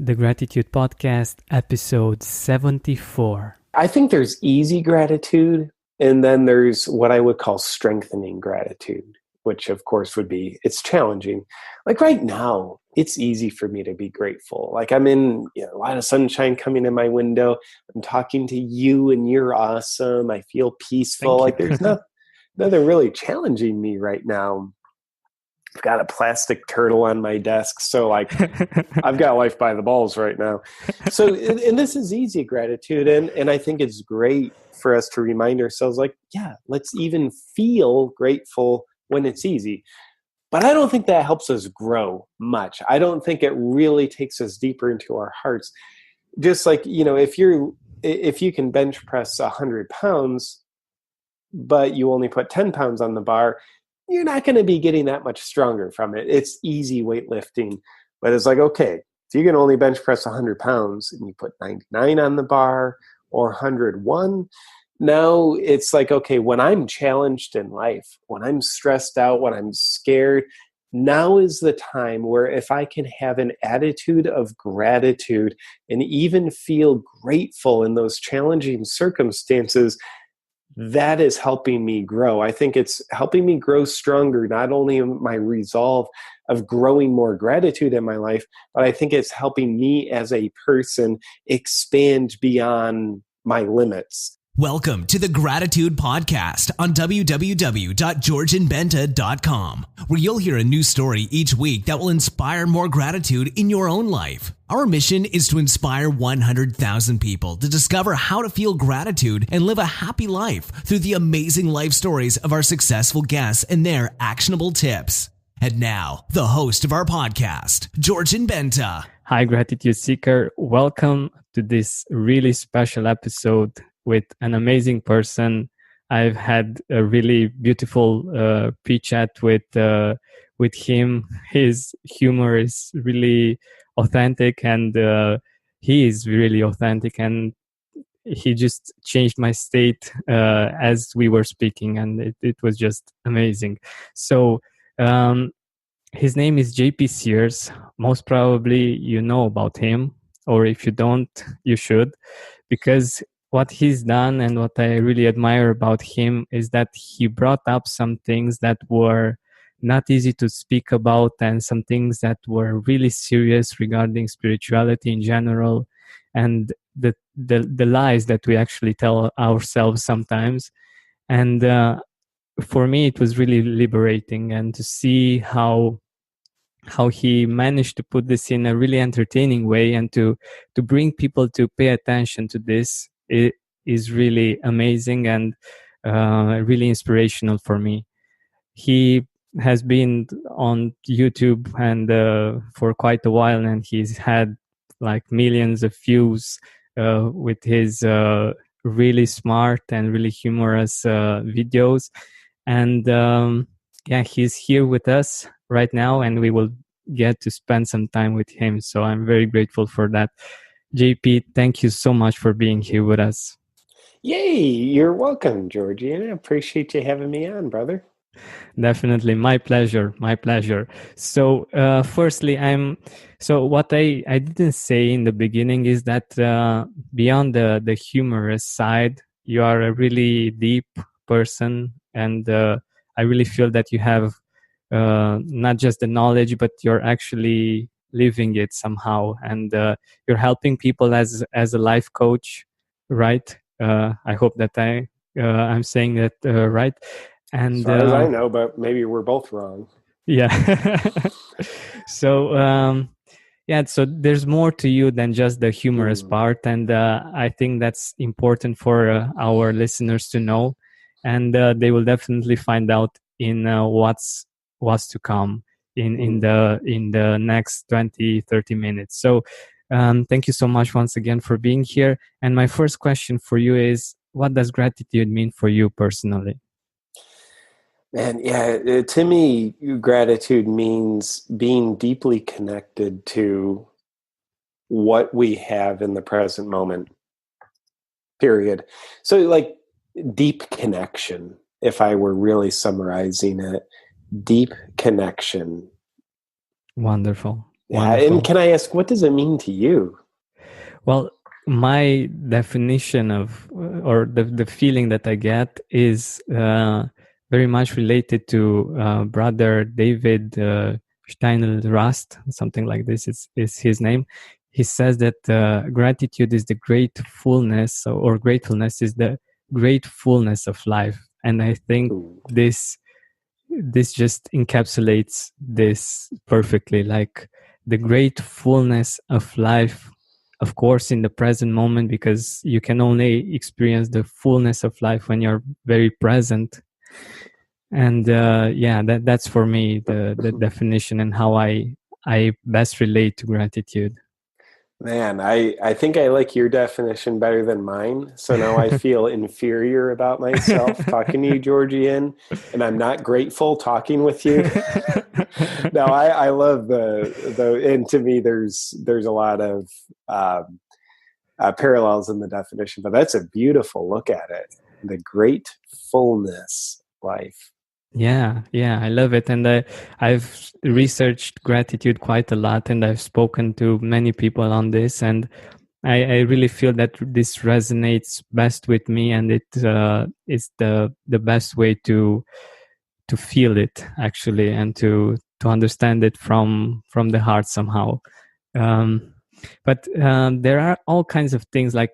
The Gratitude Podcast, episode 74. I think there's easy gratitude, and then there's what I would call strengthening gratitude, which of course would be, it's challenging. Like right now, it's easy for me to be grateful. Like I'm in a lot of sunshine coming in my window. I'm talking to you and you're awesome. I feel peaceful. Like there's nothing really challenging me right now. I've got a plastic turtle on my desk. So like I've got life by the balls right now. So, and this is easy gratitude. And I think it's great for us to remind ourselves like, yeah, let's even feel grateful when it's easy. But I don't think that helps us grow much. I don't think it really takes us deeper into our hearts. Just like, if you can bench press 100 pounds, but you only put 10 pounds on the bar, you're not going to be getting that much stronger from it. It's easy weightlifting, but it's like, okay, if you can only bench press 100 pounds and you put 99 on the bar or 101, now it's like, okay, when I'm challenged in life, when I'm stressed out, when I'm scared, now is the time where if I can have an attitude of gratitude and even feel grateful in those challenging circumstances, that is helping me grow. I think it's helping me grow stronger, not only in my resolve of growing more gratitude in my life, but I think it's helping me as a person expand beyond my limits. Welcome to the Gratitude Podcast on www.georgeandbenta.com, where you'll hear a new story each week that will inspire more gratitude in your own life. Our mission is to inspire 100,000 people to discover how to feel gratitude and live a happy life through the amazing life stories of our successful guests and their actionable tips. And now, the host of our podcast, George and Benta. Hi, Gratitude Seeker. Welcome to this really special episode with an amazing person. I've had a really beautiful pre-chat with him. His humor is really authentic, and he is really authentic, and he just changed my state as we were speaking, and it was just amazing. So his name is JP Sears. Most probably you know about him, or if you don't, you should, because what he's done and what I really admire about him is that he brought up some things that were not easy to speak about, and some things that were really serious regarding spirituality in general, and the lies that we actually tell ourselves sometimes. And for me, it was really liberating, and to see how he managed to put this in a really entertaining way, and to bring people to pay attention to this. It is really amazing and really inspirational for me. He has been on YouTube and for quite a while, and he's had like millions of views with his really smart and really humorous videos. And he's here with us right now, and we will get to spend some time with him. So I'm very grateful for that. JP, thank you so much for being here with us. Yay! You're welcome, Georgie. I appreciate you having me on, brother. Definitely. My pleasure. So firstly, what I didn't say in the beginning is that beyond the humorous side, you are a really deep person, and I really feel that you have not just the knowledge, but you're actually living it somehow, and you're helping people as a life coach, right? I hope that I'm saying that right. And as far as I know, but maybe we're both wrong. Yeah. So so there's more to you than just the humorous part, and I think that's important for our listeners to know, and they will definitely find out in what's to come in the next 20-30 minutes. So thank you so much once again for being here. And my first question for you is, what does gratitude mean for you personally? Man, yeah, to me, gratitude means being deeply connected to what we have in the present moment, period. So like deep connection, if I were really summarizing it, deep connection. Wonderful. Yeah. And can I ask, what does it mean to you? Well, my definition of, or the feeling that I get is very much related to brother David Steiner-Rast, something like this is his name. He says that gratitude is the gratefulness, or gratefulness is the gratefulness of life. And I think this just encapsulates this perfectly, like the gratefulness of life, of course, in the present moment, because you can only experience the fullness of life when you're very present. And that's for me the definition and how I best relate to gratitude. Man, I think I like your definition better than mine. So now I feel inferior about myself talking to you, Georgian, and I'm not grateful talking with you. No, I love the and to me there's a lot of parallels in the definition, but that's a beautiful look at it. The gratefulness life. Yeah, I love it. And I've researched gratitude quite a lot, and I've spoken to many people on this, and I really feel that this resonates best with me, and it is the best way to feel it, actually, and to understand it from the heart somehow. But there are all kinds of things, like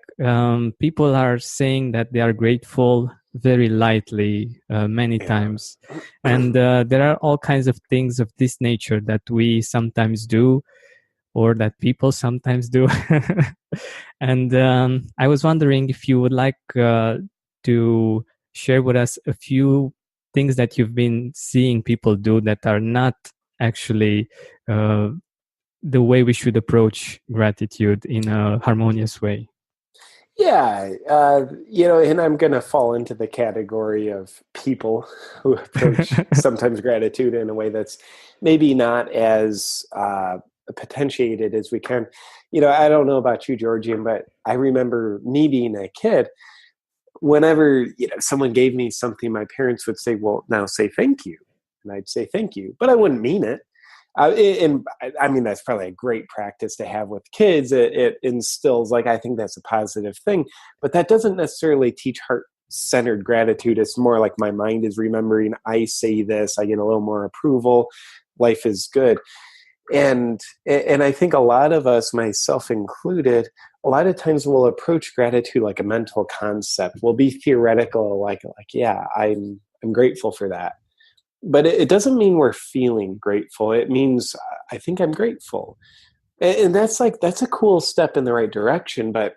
people are saying that they are grateful very lightly many times. And there are all kinds of things of this nature that we sometimes do, or that people sometimes do. And I was wondering if you would like to share with us a few things that you've been seeing people do that are not actually the way we should approach gratitude in a harmonious way. Yeah, and I'm going to fall into the category of people who approach sometimes gratitude in a way that's maybe not as potentiated as we can. I don't know about you, Georgian, but I remember me being a kid. Whenever someone gave me something, my parents would say, "Well, now say thank you," and I'd say thank you, but I wouldn't mean it. And I mean, that's probably a great practice to have with kids. It instills, I think that's a positive thing, but that doesn't necessarily teach heart-centered gratitude. It's more like my mind is remembering, I say this, I get a little more approval, life is good. And I think a lot of us, myself included, a lot of times we'll approach gratitude like a mental concept. We'll be theoretical, like yeah, I'm grateful for that. But it doesn't mean we're feeling grateful. It means I think I'm grateful. And that's a cool step in the right direction. But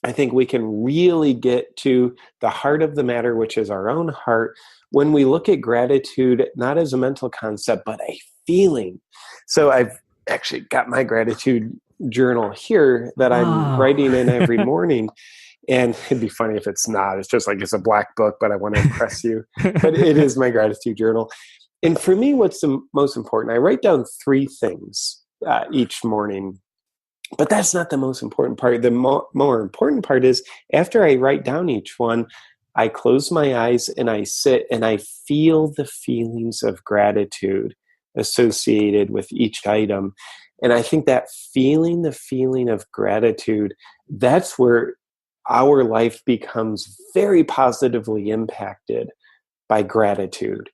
I think we can really get to the heart of the matter, which is our own heart, when we look at gratitude, not as a mental concept, but a feeling. So I've actually got my gratitude journal here that I'm writing in every morning. And it'd be funny if it's not. It's just it's a black book, but I want to impress you. But it is my gratitude journal. And for me, what's the most important? I write down 3 things each morning. But that's not the most important part. The more important part is after I write down each one, I close my eyes and I sit and I feel the feelings of gratitude associated with each item. And I think that the feeling of gratitude, that's where our life becomes very positively impacted by gratitude.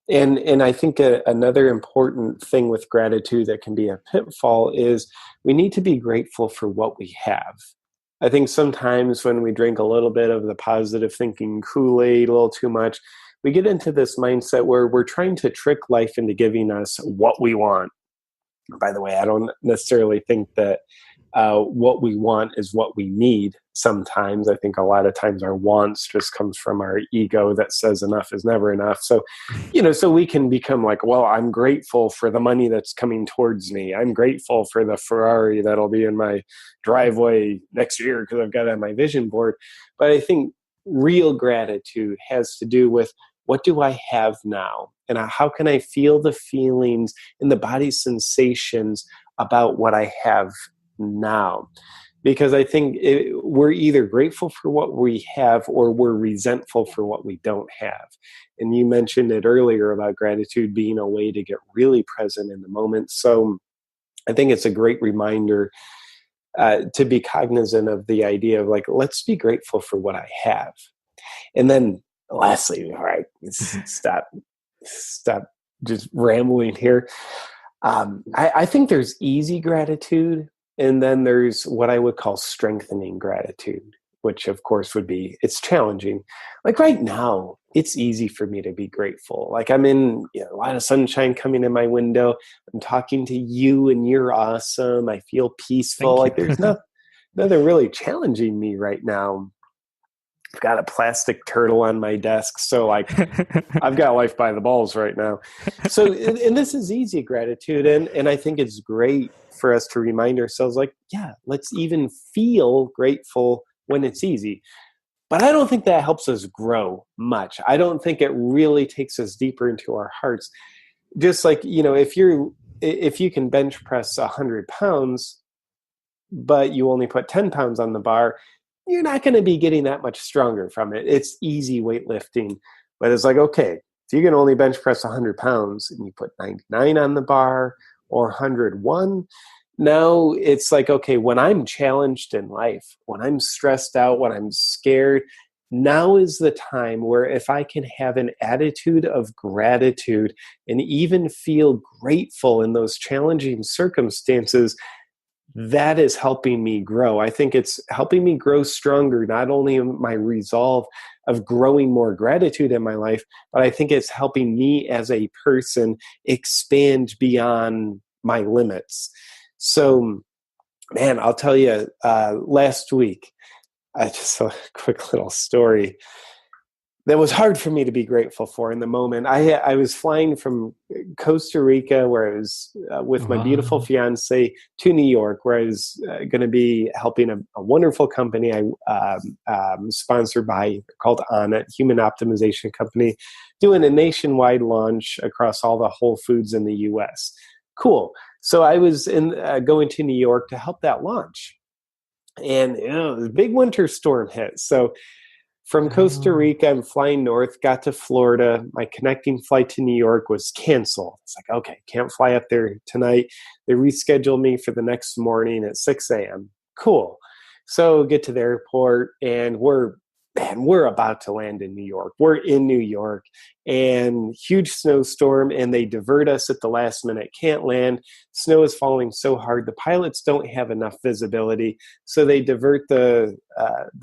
And I think another important thing with gratitude that can be a pitfall is we need to be grateful for what we have. I think sometimes when we drink a little bit of the positive thinking Kool-Aid a little too much, we get into this mindset where we're trying to trick life into giving us what we want. By the way, I don't necessarily think that what we want is what we need. Sometimes I think a lot of times our wants just comes from our ego that says enough is never enough. So, so we can become well, I'm grateful for the money that's coming towards me. I'm grateful for the Ferrari that'll be in my driveway next year because I've got it on my vision board. But I think real gratitude has to do with, what do I have now? And how can I feel the feelings and the body sensations about what I have now? Because I think we're either grateful for what we have or we're resentful for what we don't have. And you mentioned it earlier about gratitude being a way to get really present in the moment. So I think it's a great reminder to be cognizant of the idea of like, let's be grateful for what I have. And then lastly, all right, stop just rambling here. I think there's easy gratitude, and then there's what I would call strengthening gratitude, which of course would be, it's challenging. Like right now, it's easy for me to be grateful. Like I'm in a lot of sunshine coming in my window. I'm talking to you and you're awesome. I feel peaceful. Like there's nothing really challenging me right now. I've got a plastic turtle on my desk. So like I've got life by the balls right now. So, and this is easy gratitude. And I think it's great for us to remind ourselves like, yeah, let's even feel grateful when it's easy. But I don't think that helps us grow much. I don't think it really takes us deeper into our hearts. Just like, if you can bench press 100 pounds, but you only put 10 pounds on the bar, you're not going to be getting that much stronger from it. It's easy weightlifting, but it's like, okay, if you can only bench press 100 pounds and you put 99 on the bar or 101, now it's like, okay, when I'm challenged in life, when I'm stressed out, when I'm scared, now is the time where if I can have an attitude of gratitude and even feel grateful in those challenging circumstances, that is helping me grow. I think it's helping me grow stronger, not only in my resolve of growing more gratitude in my life, but I think it's helping me as a person expand beyond my limits. So, man, I'll tell you, last week, I just saw a quick little story that was hard for me to be grateful for in the moment. I was flying from Costa Rica, where I was with my beautiful fiance, to New York, where I was going to be helping a wonderful company I sponsored by, called and&nbsp, human optimization company, doing a nationwide launch across all the Whole Foods in the U.S. Cool. So I was going to New York to help that launch. And the big winter storm hit. So from Costa Rica, I'm flying north, got to Florida. My connecting flight to New York was canceled. It's like, okay, can't fly up there tonight. They rescheduled me for the next morning at 6 a.m. Cool. So get to the airport, and we're about to land in New York. We're in New York, and huge snowstorm, and they divert us at the last minute. Can't land. Snow is falling so hard. The pilots don't have enough visibility, so they divert the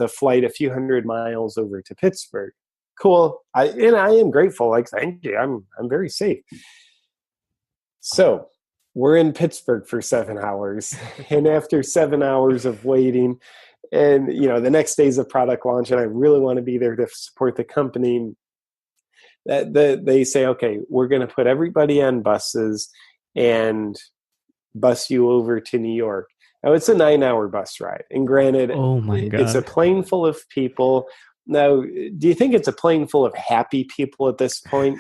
flight a few hundred miles over to Pittsburgh. Cool. I am grateful. Like, thank you. I'm very safe. So we're in Pittsburgh for 7 hours, and after 7 hours of waiting, and the next day's a product launch, and I really want to be there to support the company. They say, okay, we're going to put everybody on buses and bus you over to New York. Now it's a 9-hour bus ride, and granted, oh my God, it's a plane full of people. Now, do you think it's a plane full of happy people at this point?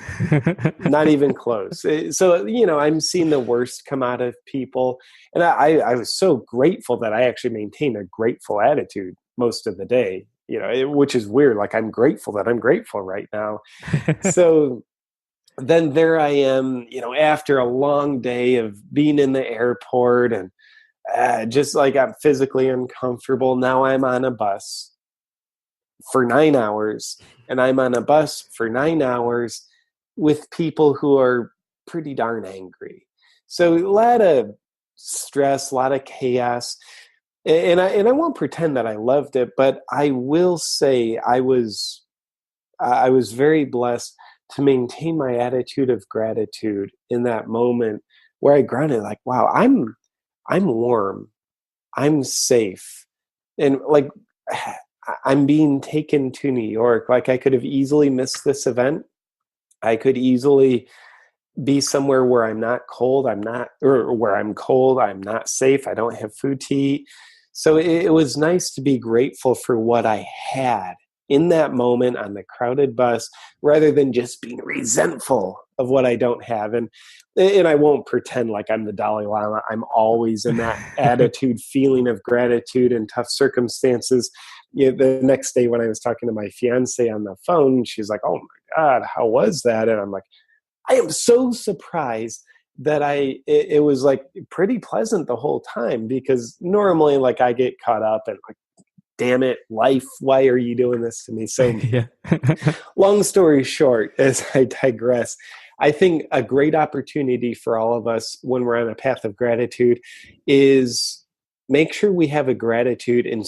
Not even close. So, I'm seeing the worst come out of people. And I was so grateful that I actually maintained a grateful attitude most of the day, which is weird. Like, I'm grateful that I'm grateful right now. So then there I am, after a long day of being in the airport, and just like I'm physically uncomfortable. Now I'm on a bus for 9 hours, and I'm on a bus for 9 hours with people who are pretty darn angry. So a lot of stress, a lot of chaos, and I won't pretend that I loved it, but I will say I was very blessed to maintain my attitude of gratitude in that moment, where I grounded, like, wow, I'm warm, I'm safe, and like, I'm being taken to New York. Like, I could have easily missed this event. I could easily be somewhere where I'm not cold. Or where I'm cold. I'm not safe. I don't have food to eat. So it was nice to be grateful for what I had in that moment on the crowded bus, rather than just being resentful of what I don't have. And I won't pretend like I'm the Dalai Lama. I'm always in that attitude, feeling of gratitude in tough circumstances. The next day when I was talking to my fiance on the phone, she's like, oh my God, how was that? And I'm like, I am so surprised that it was like pretty pleasant the whole time, because normally like I get caught up and like, damn it, life, why are you doing this to me? So Yeah. long story short, as I digress, I think a great opportunity for all of us when we're on a path of gratitude is make sure we have a gratitude and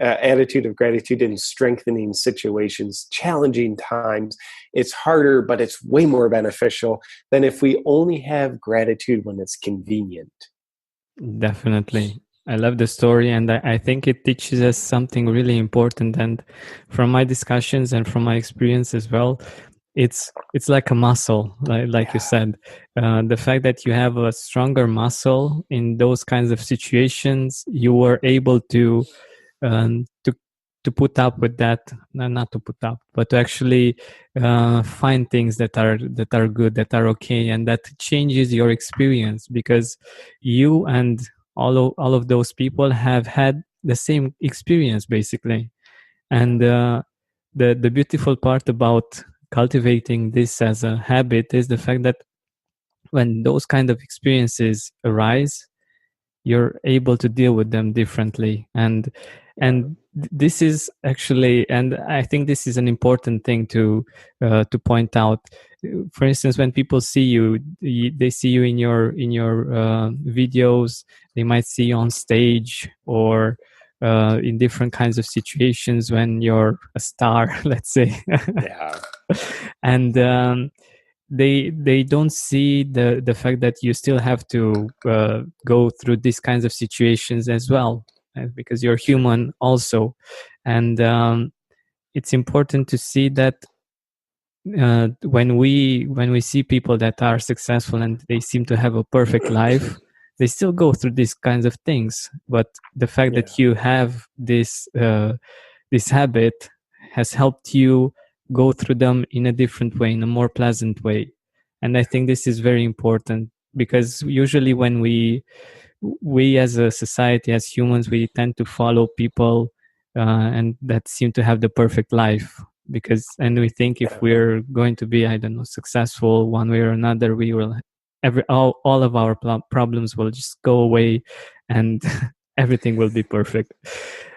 attitude of gratitude in strengthening situations, challenging times. It's harder, but it's way more beneficial than if we only have gratitude when it's convenient. Definitely. I love the story, and I think it teaches us something really important. And from my discussions and from my experience as well, it's like a muscle, like you said. The fact that you have a stronger muscle in those kinds of situations, you were able to put up with that. Not to put up, but to actually find things that are good, that are okay, and that changes your experience, because you and all of those people have had the same experience basically. And the beautiful part about cultivating this as a habit is the fact that when those kind of experiences arise, you're able to deal with them differently. And this is actually, and I think this is an important thing to point out. For instance, when people see you, they see you in your videos, they might see you on stage, or in different kinds of situations when you're a star, let's say. Yeah. And they don't see the fact that you still have to go through these kinds of situations as well, because you're human also. And it's important to see that when we see people that are successful and they seem to have a perfect life, they still go through these kinds of things. But the fact that you have this habit has helped you go through them in a different way, in a more pleasant way. And I think this is very important, because usually when we as a society, as humans, we tend to follow people and that seem to have the perfect life, and we think if we're going to be, I don't know, successful one way or another, we will all of our problems will just go away and everything will be perfect.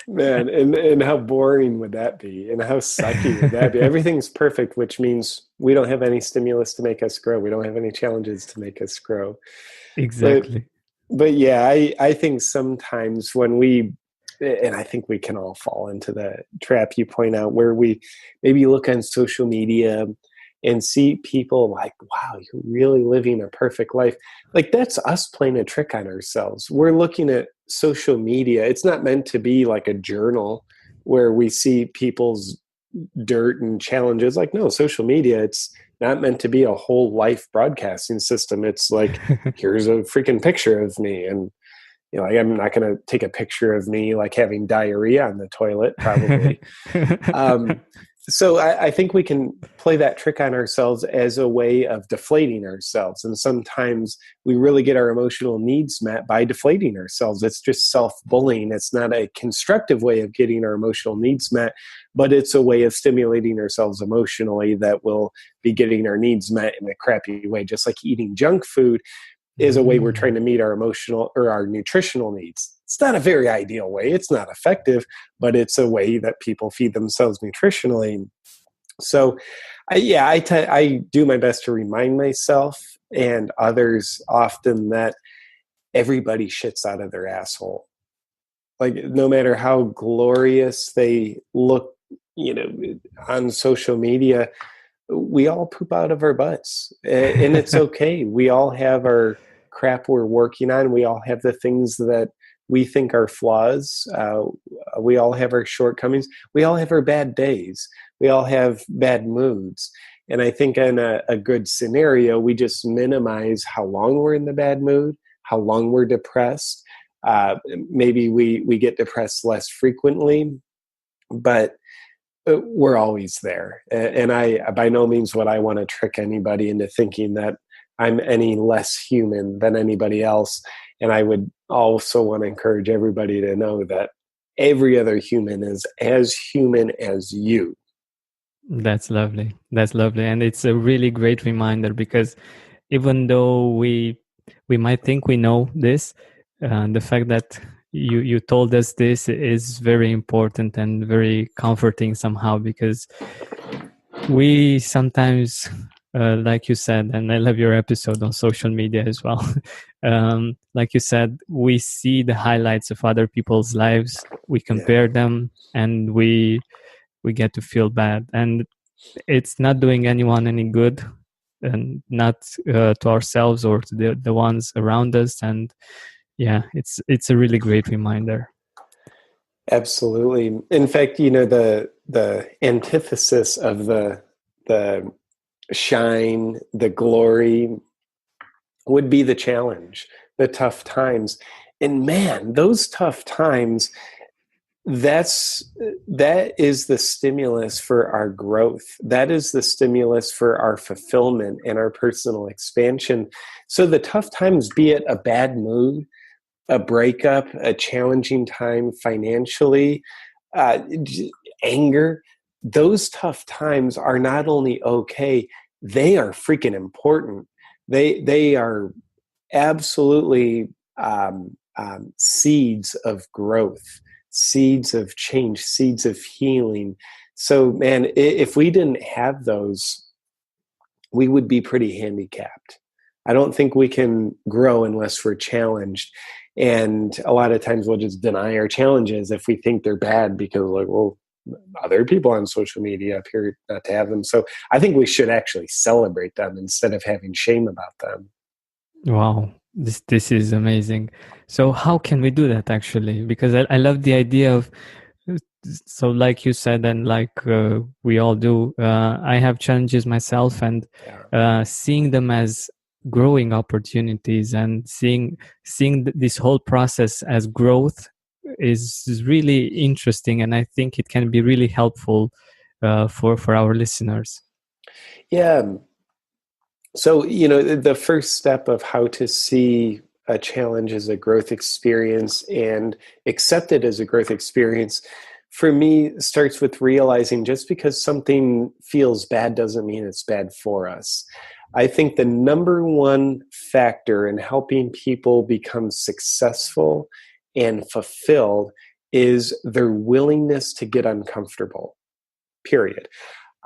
Man, and how boring would that be? And how sucky would that be? Everything's perfect, which means we don't have any stimulus to make us grow. We don't have any challenges to make us grow. Exactly. But yeah, I think sometimes when and I think we can all fall into the trap you point out, where we maybe look on social media and see people like, wow, you're really living a perfect life. Like, that's us playing a trick on ourselves. We're looking at social media. It's not meant to be like a journal where we see people's dirt and challenges. Like, no, social media, it's not meant to be a whole life broadcasting system. It's like, here's a freaking picture of me. And, you know, I'm not going to take a picture of me like having diarrhea on the toilet, probably. So I think we can play that trick on ourselves as a way of deflating ourselves. And sometimes we really get our emotional needs met by deflating ourselves. It's just self-bullying. It's not a constructive way of getting our emotional needs met, but it's a way of stimulating ourselves emotionally that will be getting our needs met in a crappy way. Just like eating junk food is a way we're trying to meet our emotional or our nutritional needs. It's not a very ideal way. It's not effective, but it's a way that people feed themselves nutritionally. So, I do my best to remind myself and others often that everybody shits out of their asshole. Like, no matter how glorious they look, you know, on social media, we all poop out of our butts, and it's okay. We all have our crap we're working on. We all have the things that we think are flaws. We all have our shortcomings. We all have our bad days. We all have bad moods. And I think in a good scenario, we just minimize how long we're in the bad mood, how long we're depressed. Maybe we get depressed less frequently, but we're always there. And I, by no means would I want to trick anybody into thinking that I'm any less human than anybody else. And I would also want to encourage everybody to know that every other human is as human as you. That's lovely. That's lovely. And it's a really great reminder, because even though we might think we know this, the fact that you told us this is very important and very comforting somehow, because we sometimes, like you said, and I love your episode on social media as well. Like you said, we see the highlights of other people's lives, we compare them, and we get to feel bad, and it's not doing anyone any good, and not to ourselves or to the ones around us. And yeah, it's a really great reminder. Absolutely. In fact, the antithesis of the shine, the glory, would be the challenge, the tough times. And man, those tough times, that is the stimulus for our growth. That is the stimulus for our fulfillment and our personal expansion. So the tough times, be it a bad mood, a breakup, a challenging time financially, anger, those tough times are not only okay, they are freaking important. They are absolutely seeds of growth, seeds of change, seeds of healing. So, man, if we didn't have those, we would be pretty handicapped. I don't think we can grow unless we're challenged. And a lot of times we'll just deny our challenges if we think they're bad, because like, well, other people on social media appear not to have them. So I think we should actually celebrate them instead of having shame about them. Wow, this is amazing. So how can we do that actually? Because I love the idea of, so like you said, and like we all do, I have challenges myself, and seeing them as growing opportunities, and seeing this whole process as growth is really interesting, and I think it can be really helpful for our listeners. Yeah. So, the first step of how to see a challenge as a growth experience and accept it as a growth experience, for me, starts with realizing just because something feels bad doesn't mean it's bad for us. I think the number one factor in helping people become successful and fulfilled is their willingness to get uncomfortable, period.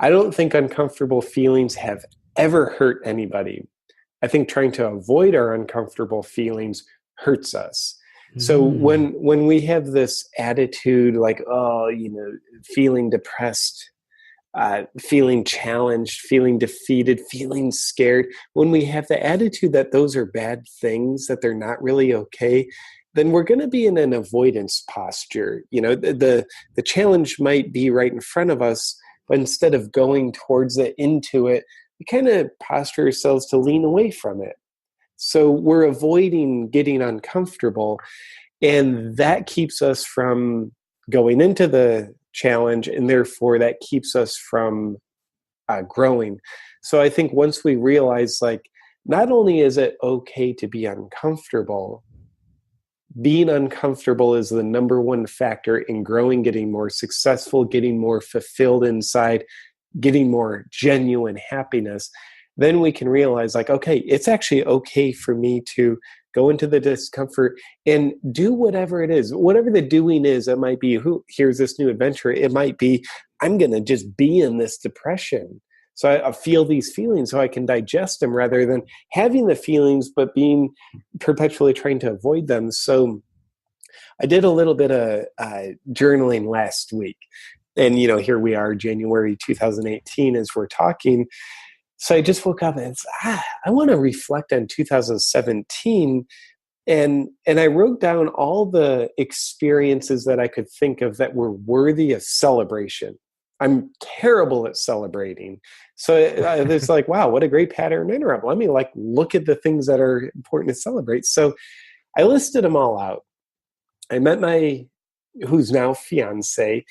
I don't think uncomfortable feelings have ever hurt anybody. I think trying to avoid our uncomfortable feelings hurts us. So when we have this attitude like, feeling depressed, feeling challenged, feeling defeated, feeling scared, when we have the attitude that those are bad things, that they're not really okay, then we're going to be in an avoidance posture. The challenge might be right in front of us, but instead of going towards it, into it, we kind of posture ourselves to lean away from it. So we're avoiding getting uncomfortable, and that keeps us from going into the challenge, and therefore that keeps us from growing. So I think once we realize, like, not only is it okay to be uncomfortable, being uncomfortable is the number one factor in growing, getting more successful, getting more fulfilled inside, getting more genuine happiness, then we can realize, like, okay, it's actually okay for me to go into the discomfort and do whatever it is. Whatever the doing is, it might be, here's this new adventure. It might be, I'm going to just be in this depression. So I feel these feelings so I can digest them, rather than having the feelings but being perpetually trying to avoid them. So I did a little bit of journaling last week. And, here we are, January 2018, as we're talking. So I just woke up and I want to reflect on 2017. And I wrote down all the experiences that I could think of that were worthy of celebration. I'm terrible at celebrating. So it's like, wow, what a great pattern interrupt. Let me look at the things that are important to celebrate. So I listed them all out. I met my, who's now fiance,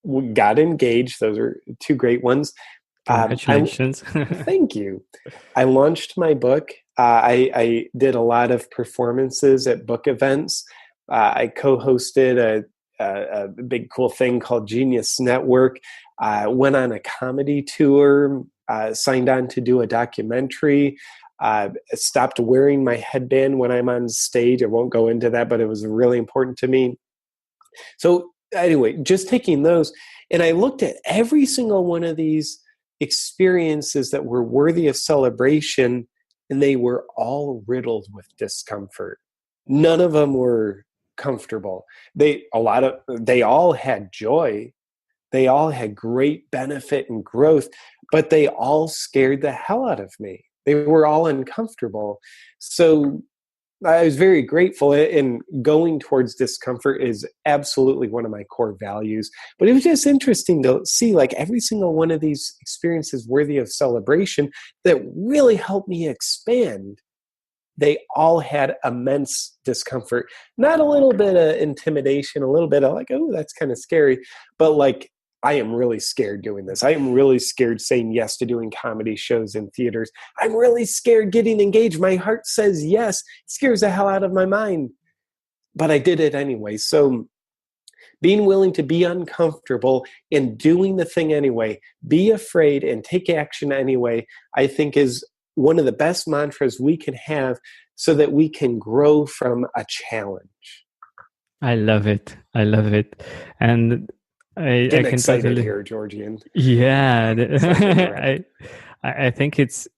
we got engaged. Those are two great ones. Congratulations. Thank you. I launched my book. I did a lot of performances at book events. I co-hosted a big cool thing called Genius Network. Went on a comedy tour, signed on to do a documentary. Stopped wearing my headband when I'm on stage. I won't go into that, but it was really important to me. So anyway, just taking those, and I looked at every single one of these experiences that were worthy of celebration, and they were all riddled with discomfort. None of them were comfortable. They all had joy. They all had great benefit and growth, but they all scared the hell out of me. They were all uncomfortable. So I was very grateful, and going towards discomfort is absolutely one of my core values. But it was just interesting to see like every single one of these experiences worthy of celebration that really helped me expand. They all had immense discomfort, not a little bit of intimidation, a little bit of like, oh, that's kind of scary, but like, I am really scared doing this. I am really scared saying yes to doing comedy shows in theaters. I'm really scared getting engaged. My heart says yes. It scares the hell out of my mind. But I did it anyway. So being willing to be uncomfortable and doing the thing anyway, be afraid and take action anyway, I think is one of the best mantras we can have so that we can grow from a challenge. I love it. I love it. And I can excited totally here, Georgian. Yeah, I think it's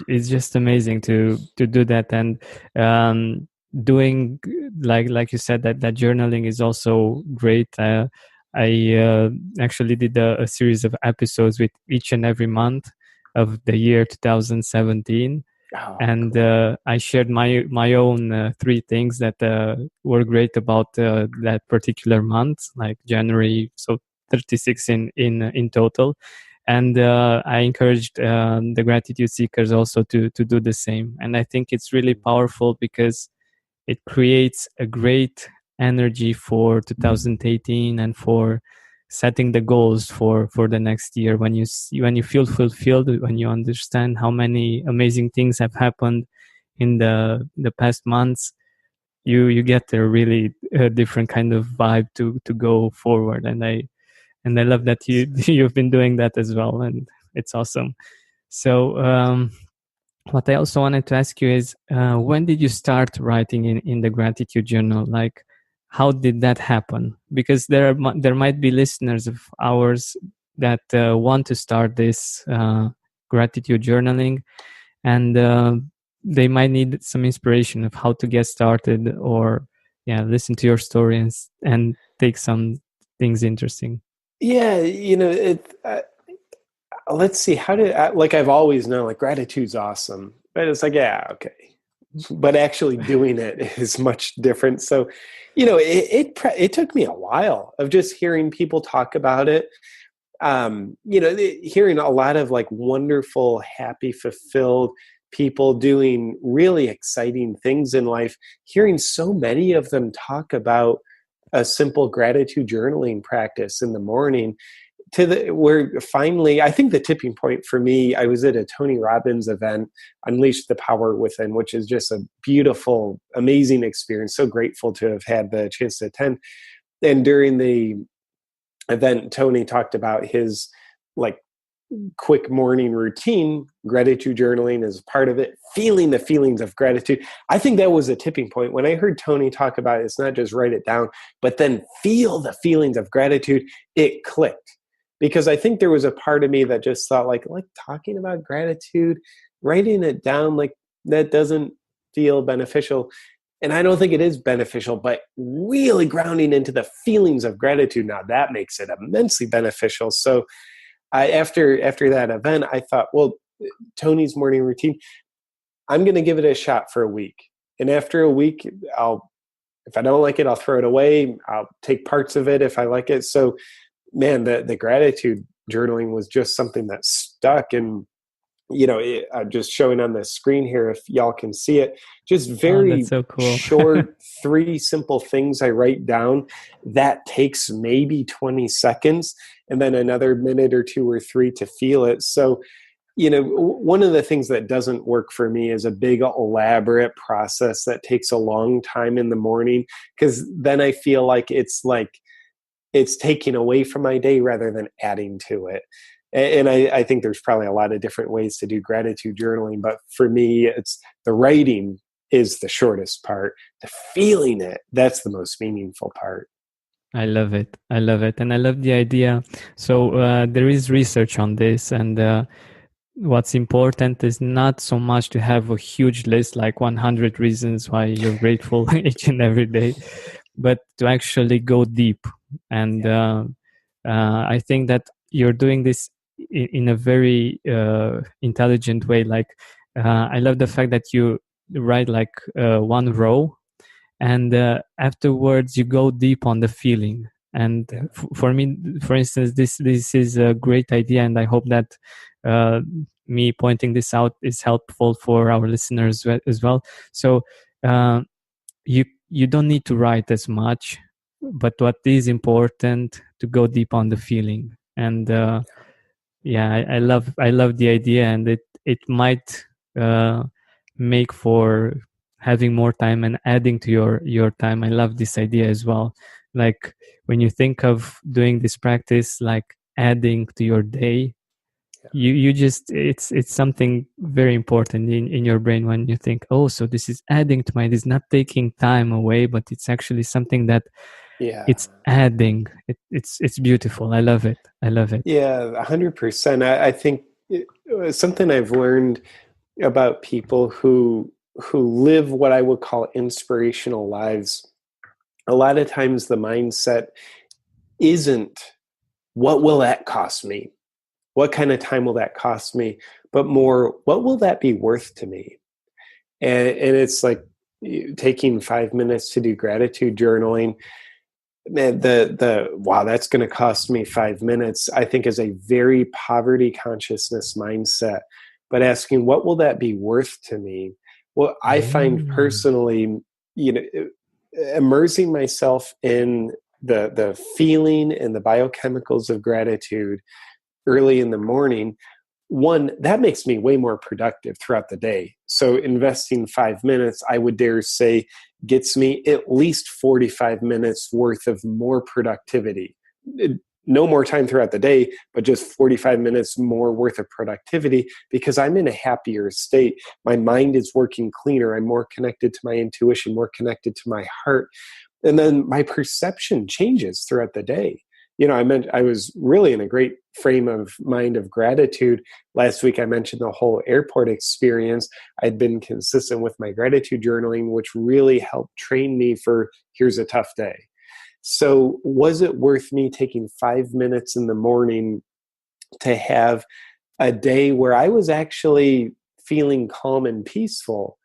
just amazing to do that, and doing like you said that journaling is also great. I actually did a series of episodes with each and every month of the year 2017. And I shared my own 3 things that were great about that particular month, like January. So 36 in total, and I encouraged the gratitude seekers also to do the same. And I think it's really powerful because it creates a great energy for 2018 and for setting the goals for the next year. When you feel fulfilled, when you understand how many amazing things have happened in the past months, you get a really different kind of vibe to go forward. And I love that you've been doing that as well, and it's awesome. So what I also wanted to ask you is, when did you start writing in the gratitude journal? Like, how did that happen? Because there might be listeners of ours that want to start this gratitude journaling, and they might need some inspiration of how to get started, or listen to your story and take some things interesting. Yeah, let's see, like I've always known, like gratitude's awesome, but it's like, yeah, okay. But actually doing it is much different. So, it took me a while of just hearing people talk about it. Hearing a lot of like wonderful, happy, fulfilled people doing really exciting things in life, hearing so many of them talk about a simple gratitude journaling practice in the morning, where finally, I think the tipping point for me, I was at a Tony Robbins event, Unleash the Power Within, which is just a beautiful, amazing experience. So grateful to have had the chance to attend. And during the event, Tony talked about his like quick morning routine. Gratitude journaling is part of it. Feeling the feelings of gratitude. I think that was a tipping point. When I heard Tony talk about it, it's not just write it down, but then feel the feelings of gratitude. It clicked. Because I think there was a part of me that just thought like talking about gratitude, writing it down, like that doesn't feel beneficial. And I don't think it is beneficial, but really grounding into the feelings of gratitude, now that makes it immensely beneficial. So after that event, I thought, well, Tony's morning routine, I'm going to give it a shot for a week. And after a week, if I don't like it, I'll throw it away. I'll take parts of it if I like it. So man, the gratitude journaling was just something that stuck. And, I'm just showing on the screen here, if y'all can see it, just very so cool. short, 3 simple things I write down that takes maybe 20 seconds and then another minute or 2 or 3 to feel it. So, one of the things that doesn't work for me is a big elaborate process that takes a long time in the morning, because then I feel like it's taking away from my day rather than adding to it. And I think there's probably a lot of different ways to do gratitude journaling, but for me, it's the writing is the shortest part. The feeling it, that's the most meaningful part. I love it. I love it. And I love the idea. So there is research on this, and what's important is not so much to have a huge list like 100 reasons why you're grateful each and every day, but to actually go deep. And I think that you're doing this in a very intelligent way. Like I love the fact that you write like one row, and afterwards you go deep on the feeling. And for me, for instance, this is a great idea, and I hope that me pointing this out is helpful for our listeners as well. So you don't need to write as much, but what is important to go deep on the feeling. And I love the idea, and it might make for having more time and adding to your time. I love this idea as well. Like when you think of doing this practice, like adding to your day, you just it's something very important in your brain when you think, oh, so this is adding to my, it's not taking time away, but it's actually something that it's adding. It's beautiful. I love it. Yeah, 100%. I think something I've learned about people who live what I would call inspirational lives, a lot of times the mindset isn't, what will that cost me? What kind of time will that cost me? But more, what will that be worth to me? And it's like taking 5 minutes to do gratitude journaling. The wow, that's going to cost me 5 minutes, I think is a very poverty consciousness mindset. But asking, what will that be worth to me? Well, I find personally, immersing myself in the feeling and the biochemicals of gratitude early in the morning, one, that makes me way more productive throughout the day. So investing 5 minutes, I would dare say, gets me at least 45 minutes worth of more productivity. No more time throughout the day, but just 45 minutes more worth of productivity because I'm in a happier state. My mind is working cleaner. I'm more connected to my intuition, more connected to my heart. And then my perception changes throughout the day. I was really in a great frame of mind of gratitude. Last week, I mentioned the whole airport experience. I'd been consistent with my gratitude journaling, which really helped train me for here's a tough day. So was it worth me taking 5 minutes in the morning to have a day where I was actually feeling calm and peaceful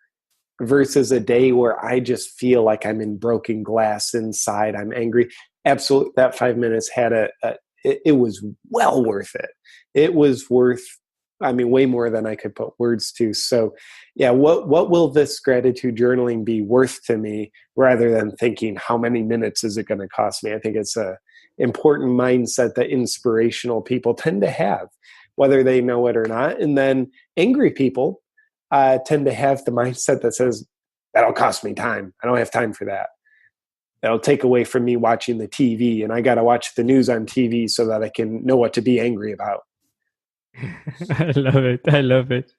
versus a day where I just feel like I'm in broken glass inside, I'm angry? Absolutely. That 5 minutes had it was well worth it. It was worth, way more than I could put words to. So yeah, what will this gratitude journaling be worth to me rather than thinking how many minutes is it going to cost me? I think it's a important mindset that inspirational people tend to have, whether they know it or not. And then angry people tend to have the mindset that says, that'll cost me time. I don't have time for that. That'll take away from me watching the TV, and I got to watch the news on TV so that I can know what to be angry about. I love it.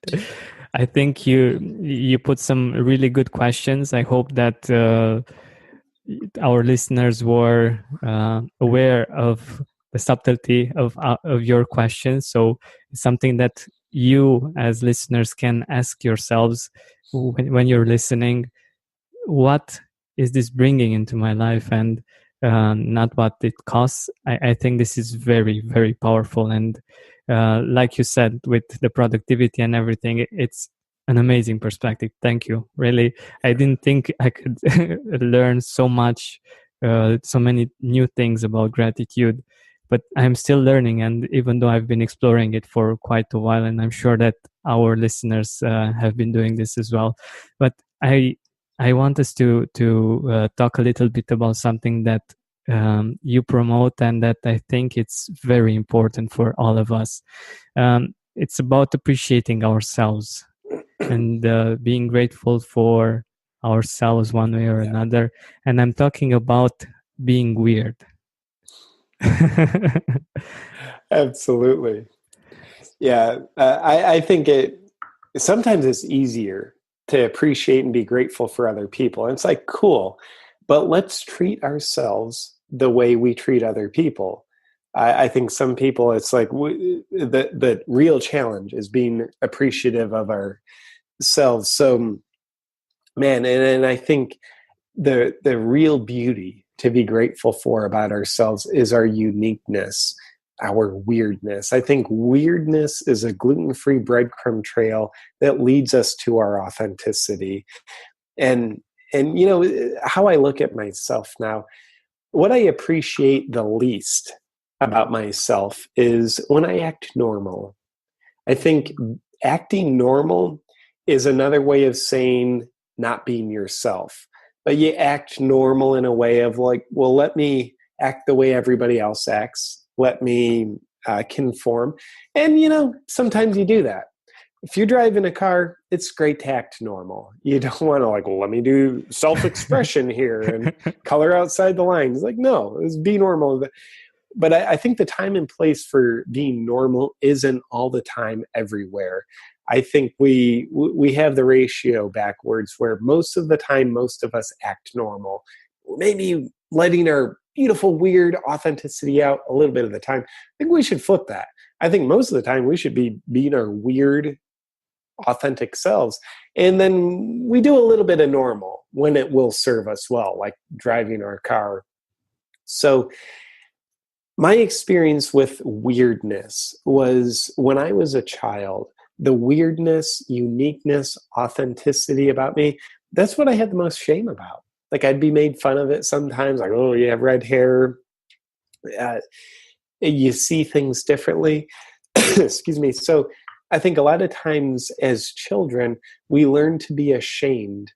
I think you put some really good questions. I hope that our listeners were aware of the subtlety of your questions. So it's something that you as listeners can ask yourselves when you're listening. What is this bringing into my life, and not what it costs? I think this is very, very powerful. And like you said, with the productivity and everything, it's an amazing perspective. Thank you. Really, I didn't think I could learn so much, so many new things about gratitude, but I'm still learning. And even though I've been exploring it for quite a while, and I'm sure that our listeners have been doing this as well. But I want us to talk a little bit about something that you promote, and that I think it's very important for all of us. It's about appreciating ourselves and being grateful for ourselves one way or another. And I'm talking about being weird. Absolutely. Yeah. I think sometimes it's easier to appreciate and be grateful for other people. And it's like, cool, but let's treat ourselves the way we treat other people. I think some people, it's like the real challenge is being appreciative of ourselves. So, man, and I think the real beauty to be grateful for about ourselves is our uniqueness, our weirdness. I think weirdness is a gluten-free breadcrumb trail that leads us to our authenticity. And you know how I look at myself now, what I appreciate the least about myself is when I act normal. I think acting normal is another way of saying not being yourself. But you act normal in a way of like, well, let me act the way everybody else acts. Let me conform. And, you know, sometimes you do that. If you're driving a car, it's great to act normal. You don't want to like, well, let me do self-expression here and color outside the lines. Like, no, it's be normal. But I think the time and place for being normal isn't all the time everywhere. I think we have the ratio backwards where most of the time, most of us act normal. Maybe letting our beautiful, weird authenticity out a little bit of the time. I think we should flip that. I think most of the time we should be being our weird, authentic selves. And then we do a little bit of normal when it will serve us well, like driving our car. So my experience with weirdness was when I was a child, the weirdness, uniqueness, authenticity about me, that's what I had the most shame about. Like I'd be made fun of it sometimes, like, oh, you have red hair. You see things differently. Excuse me. So I think a lot of times as children, we learn to be ashamed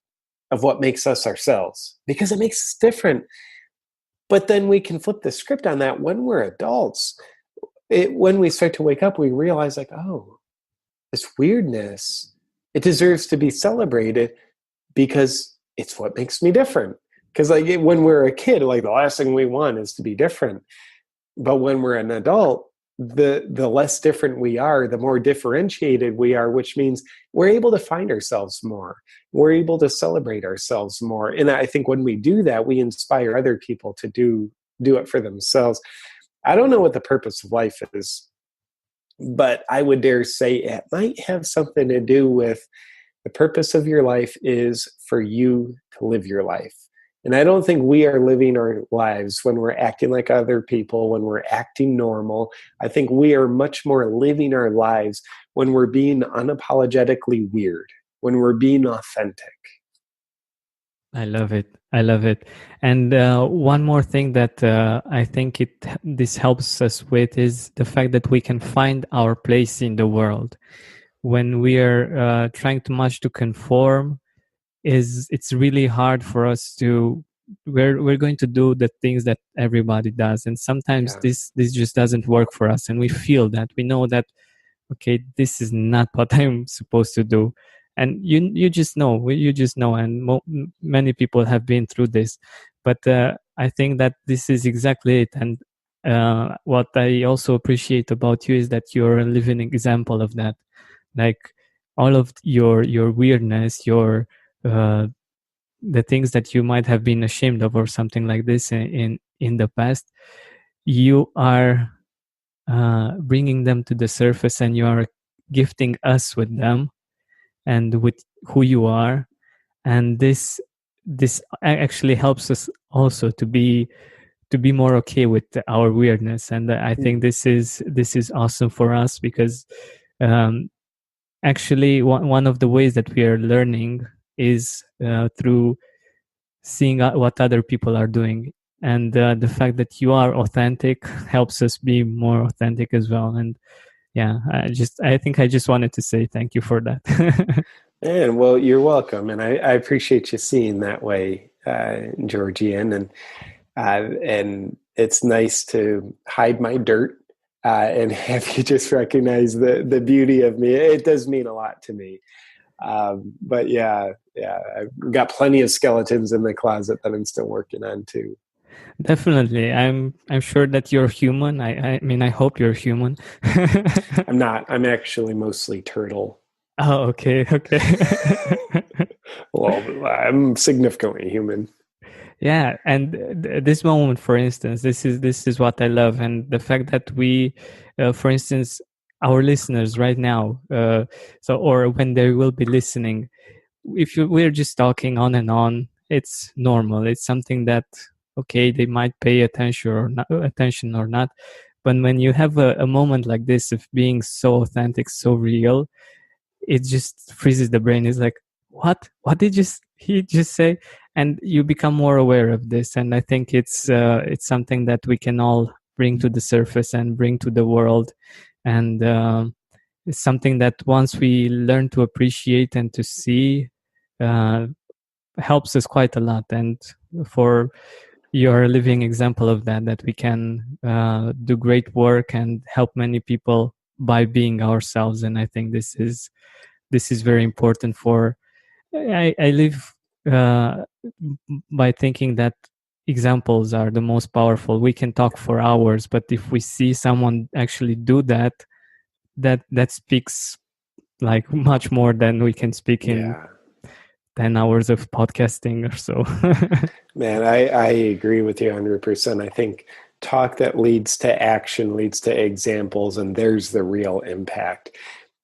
of what makes us ourselves because it makes us different. But then we can flip the script on that when we're adults. When we start to wake up, we realize like, oh, this weirdness, it deserves to be celebrated because it's what makes me different. Because like when we're a kid, like the last thing we want is to be different. But when we're an adult, the less different we are, the more differentiated we are, which means we're able to find ourselves more. We're able to celebrate ourselves more. And I think when we do that, we inspire other people to do it for themselves. I don't know what the purpose of life is, but I would dare say it might have something to do with the purpose of your life is for you to live your life. And I don't think we are living our lives when we're acting like other people, when we're acting normal. I think we are much more living our lives when we're being unapologetically weird, when we're being authentic. I love it. I love it. And one more thing that I think this helps us with is the fact that we can find our place in the world. When we are trying too much to conform, it's really hard for us to we're going to do the things that everybody does, and sometimes this just doesn't work for us, and we feel that, we know that, okay, this is not what I'm supposed to do, and you just know, and many people have been through this. But I think that this is exactly it. And what I also appreciate about you is that you're a living example of that. Like all of your weirdness, your the things that you might have been ashamed of or something like this in the past, you are bringing them to the surface, and you are gifting us with them and with who you are. And this actually helps us also to be more okay with our weirdness. And I think this is awesome for us, because actually one of the ways that we are learning is through seeing what other people are doing. And the fact that you are authentic helps us be more authentic as well. And yeah, I think I just wanted to say thank you for that. And well, you're welcome. And I appreciate you seeing that way, Georgian. And it's nice to hide my dirt and have you just recognize the beauty of me. It does mean a lot to me. But yeah, I've got plenty of skeletons in the closet that I'm still working on too. Definitely. I'm sure that you're human. I mean, I hope you're human. I'm not. I'm actually mostly turtle. Oh, okay, okay. Well, I'm significantly human. Yeah, and this moment, for instance, this is what I love, and the fact that we, for instance, our listeners right now, or when they will be listening, if we're just talking on and on, it's normal. It's something that, okay, they might pay attention or not, but when you have a moment like this of being so authentic, so real, it just freezes the brain. It's like, what did he just say? And you become more aware of this, and I think it's something that we can all bring to the surface and bring to the world. And it's something that once we learn to appreciate and to see, uh, helps us quite a lot. And for you're a living example of that we can do great work and help many people by being ourselves. And I think this is very important. For I live by thinking that examples are the most powerful. We can talk for hours, but if we see someone actually do that speaks like much more than we can speak in 10 hours of podcasting or so. Man, I agree with you 100%. I think talk that leads to action leads to examples, and there's the real impact.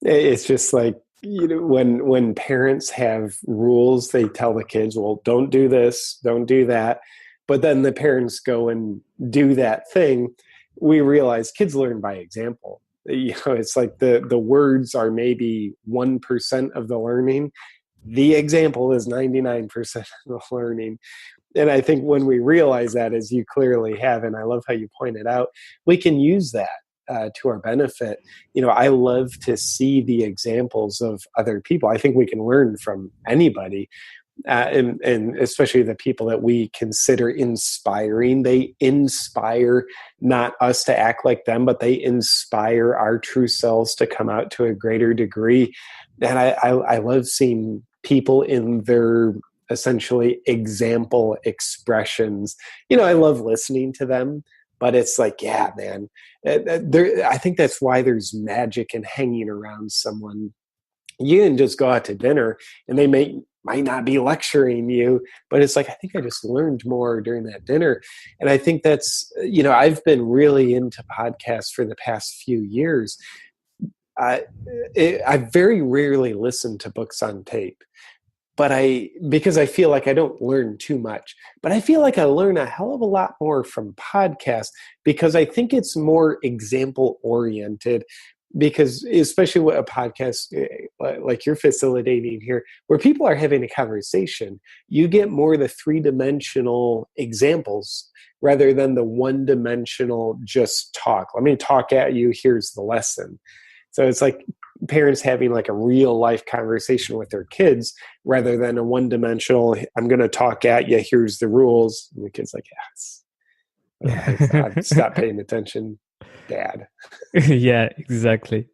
It's just like, when parents have rules, they tell the kids, well, don't do this, don't do that. But then the parents go and do that thing. We realize kids learn by example. It's like the words are maybe 1% of the learning. The example is 99% of the learning. And I think when we realize that, as you clearly have, and I love how you pointed out, we can use that to our benefit. I love to see the examples of other people. I think we can learn from anybody, and especially the people that we consider inspiring. They inspire not us to act like them, but they inspire our true selves to come out to a greater degree. And I love seeing people in their essentially example expressions. I love listening to them, but it's like, yeah, man, I think that's why there's magic in hanging around someone. You can just go out to dinner and they might not be lecturing you, but it's like, I think I just learned more during that dinner. And I think that's, I've been really into podcasts for the past few years. I very rarely listen to books on tape, because I feel like I don't learn too much, but I feel like I learn a hell of a lot more from podcasts, because I think it's more example oriented. Because especially with a podcast like you're facilitating here, where people are having a conversation, you get more the 3-dimensional examples rather than the 1-dimensional just talk. Let me talk at you. Here's the lesson. So it's like parents having like a real life conversation with their kids rather than a 1-dimensional, I'm going to talk at you, here's the rules. And the kid's like, yes. I've stopped paying attention, Dad. Yeah, exactly.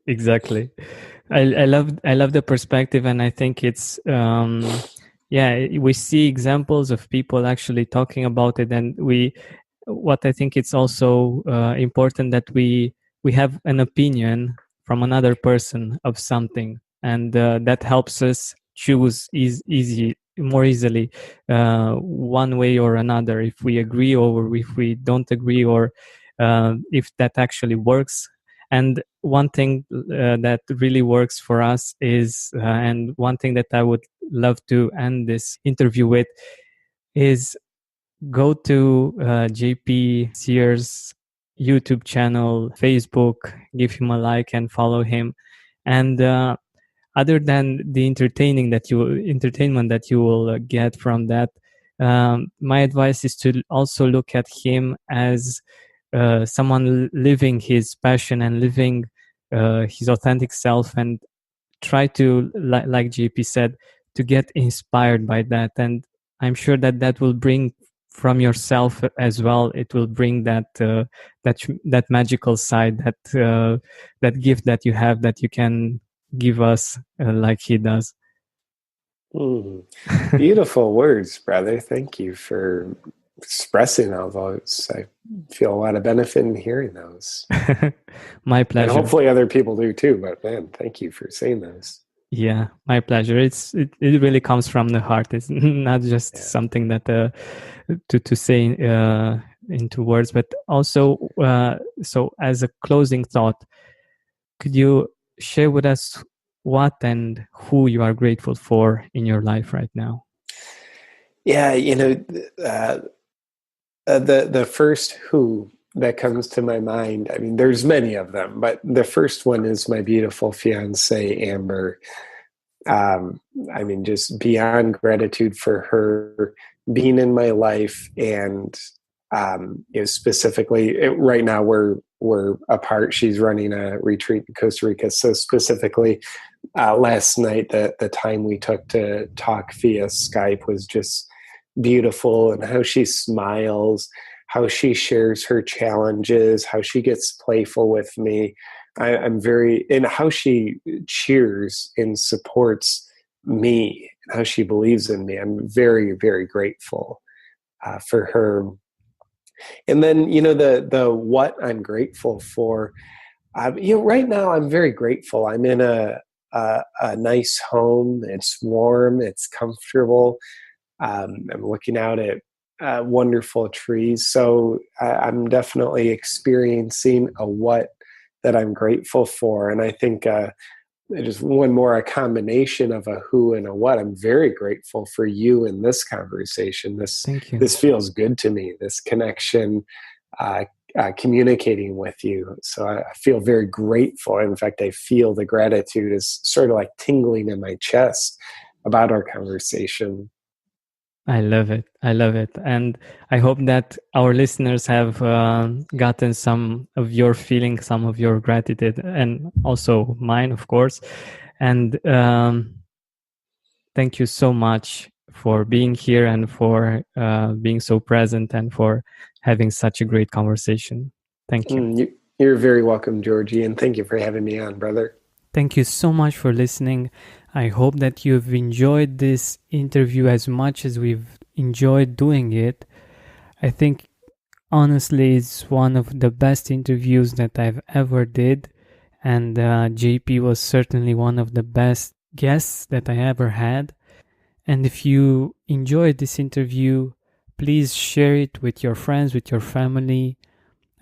I love the perspective, and I think it's we see examples of people actually talking about it, and what I think it's also important that we have an opinion from another person of something, and that helps us choose more easily one way or another, if we agree or if we don't agree, or if that actually works. And one thing that really works for us is, and one thing that I would love to end this interview with, is go to JP Sears' YouTube channel, Facebook, give him a like and follow him. And other than the entertainment that you will get from that, my advice is to also look at him as someone living his passion and living his authentic self, and try to, like JP said, to get inspired by that. And I'm sure that will bring from yourself as well. It will bring that magical side, that gift that you have, that you can give us like he does. Beautiful words, brother. Thank you for expressing all those. I feel a lot of benefit in hearing those. My pleasure. And hopefully other people do too, but man, thank you for saying those. Yeah, my pleasure. It really comes from the heart. It's not just something that to say into words, but also so as a closing thought, could you share with us what and who you are grateful for in your life right now? Yeah, the first who that comes to my mind, I mean, there's many of them, but the first one is my beautiful fiance, Amber. I mean, just beyond gratitude for her being in my life, and specifically right now we're apart. She's running a retreat in Costa Rica, so specifically last night the time we took to talk via Skype was just beautiful, and how she smiles, how she shares her challenges, how she gets playful with me. I'm very, and how she cheers and supports me, how she believes in me. I'm very, very grateful for her. And then, the what I'm grateful for, right now I'm very grateful. I'm in a nice home. It's warm. It's comfortable. I'm looking out at wonderful trees. So I'm definitely experiencing a what that I'm grateful for. And I think just one more, a combination of a who and a what. I'm very grateful for you in this conversation. Thank you. This feels good to me, this connection, communicating with you. So I feel very grateful. In fact, I feel the gratitude is sort of like tingling in my chest about our conversation. I love it. I love it. And I hope that our listeners have gotten some of your feelings, some of your gratitude, and also mine, of course. And thank you so much for being here and for being so present and for having such a great conversation. Thank you. You're very welcome, Georgie. And thank you for having me on, brother. Thank you so much for listening. I hope that you've enjoyed this interview as much as we've enjoyed doing it. I think, honestly, it's one of the best interviews that I've ever did. And JP was certainly one of the best guests that I ever had. And if you enjoyed this interview, please share it with your friends, with your family.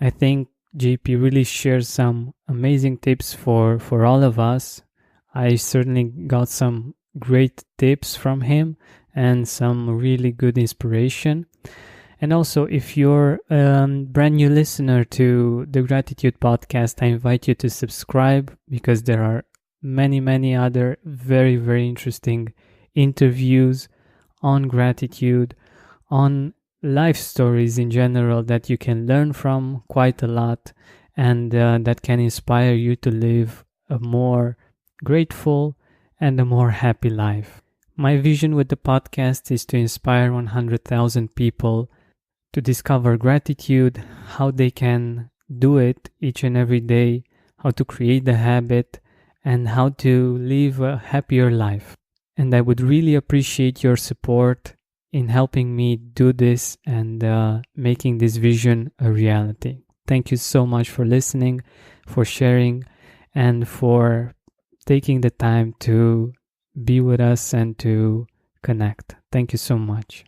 I think JP really shares some amazing tips for all of us. I certainly got some great tips from him and some really good inspiration. And also, if you're a brand new listener to the Gratitude Podcast, I invite you to subscribe, because there are many, many other very, very interesting interviews on gratitude, on life stories in general that you can learn from quite a lot, and that can inspire you to live a more grateful and a more happy life. My vision with the podcast is to inspire 100,000 people to discover gratitude, how they can do it each and every day, how to create the habit, and how to live a happier life. And I would really appreciate your support in helping me do this and making this vision a reality. Thank you so much for listening, for sharing, and for taking the time to be with us and to connect. Thank you so much.